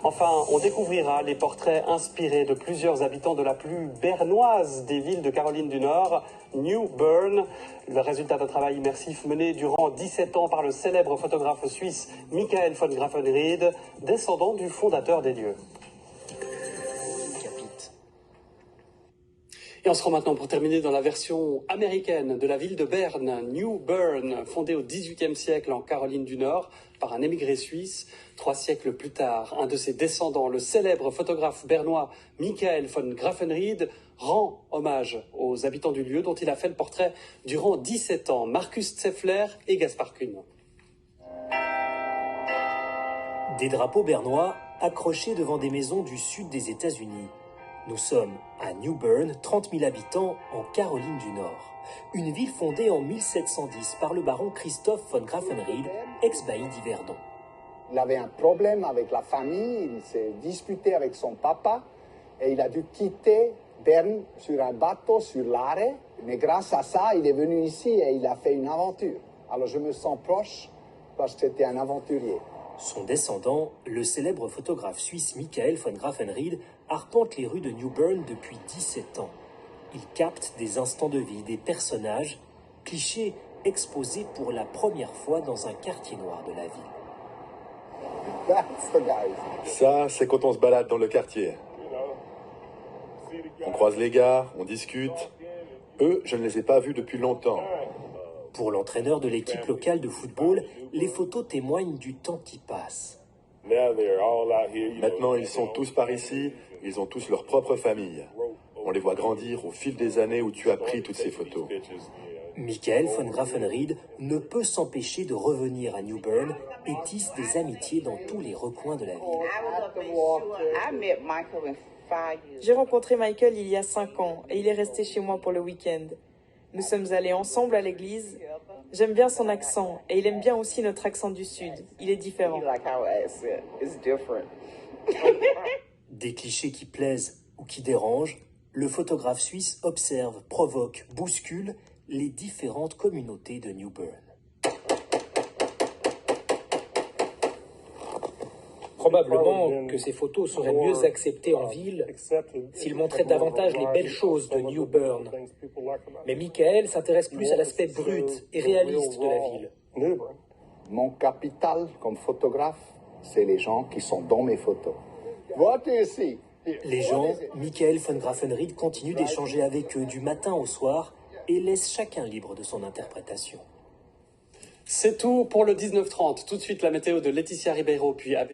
Enfin, on découvrira les portraits inspirés de plusieurs habitants de la plus bernoise des villes de Caroline du Nord, New Bern. Le résultat d'un travail immersif mené durant 17 ans par le célèbre photographe suisse Michael von Grafenried, descendant du fondateur des lieux. Et on se rend maintenant pour terminer dans la version américaine de la ville de Berne, New Bern, fondée au XVIIIe siècle en Caroline du Nord par un émigré suisse. 3 siècles plus tard, un de ses descendants, le célèbre photographe bernois Michael von Grafenried, rend hommage aux habitants du lieu dont il a fait le portrait durant 17 ans, Markus Zeffler et Gaspard Kuhn. Des drapeaux bernois accrochés devant des maisons du sud des États-Unis. Nous sommes à New Bern, 30 000 habitants en Caroline du Nord. Une ville fondée en 1710 par le baron Christoph von Grafenried, ex-bailli d'Yverdon. Il avait un problème avec la famille, il s'est disputé avec son papa et il a dû quitter Berne sur un bateau sur l'Arrêt. Mais grâce à ça, il est venu ici et il a fait une aventure. Alors je me sens proche parce que c'était un aventurier. Son descendant, le célèbre photographe suisse Michael von Grafenried, arpente les rues de New Bern depuis 17 ans. Il capte des instants de vie, des personnages, clichés exposés pour la première fois dans un quartier noir de la ville. Ça, c'est quand on se balade dans le quartier. On croise les gars, on discute. Eux, je ne les ai pas vus depuis longtemps. Pour l'entraîneur de l'équipe locale de football, les photos témoignent du temps qui passe. Maintenant, ils sont tous par ici, ils ont tous leur propre famille. On les voit grandir au fil des années où tu as pris toutes ces photos. Michael von Grafenried ne peut s'empêcher de revenir à New Bern et tisse des amitiés dans tous les recoins de la ville. J'ai rencontré Michael il y a 5 ans et il est resté chez moi pour le week-end. Nous sommes allés ensemble à l'église. J'aime bien son accent et il aime bien aussi notre accent du Sud. Il est différent. Des clichés qui plaisent ou qui dérangent, le photographe suisse observe, provoque, bouscule les différentes communautés de New Bern. Probablement que ces photos seraient mieux acceptées en ville s'il montrait davantage les belles choses de New Bern. Mais Michael s'intéresse plus à l'aspect brut et réaliste de la ville. Mon capital comme photographe, c'est les gens qui sont dans mes photos. What do you see? Les gens, Michael von Grafenried continue d'échanger avec eux du matin au soir et laisse chacun libre de son interprétation. C'est tout pour le 19h30. Tout de suite la météo de Laetitia Ribeiro, puis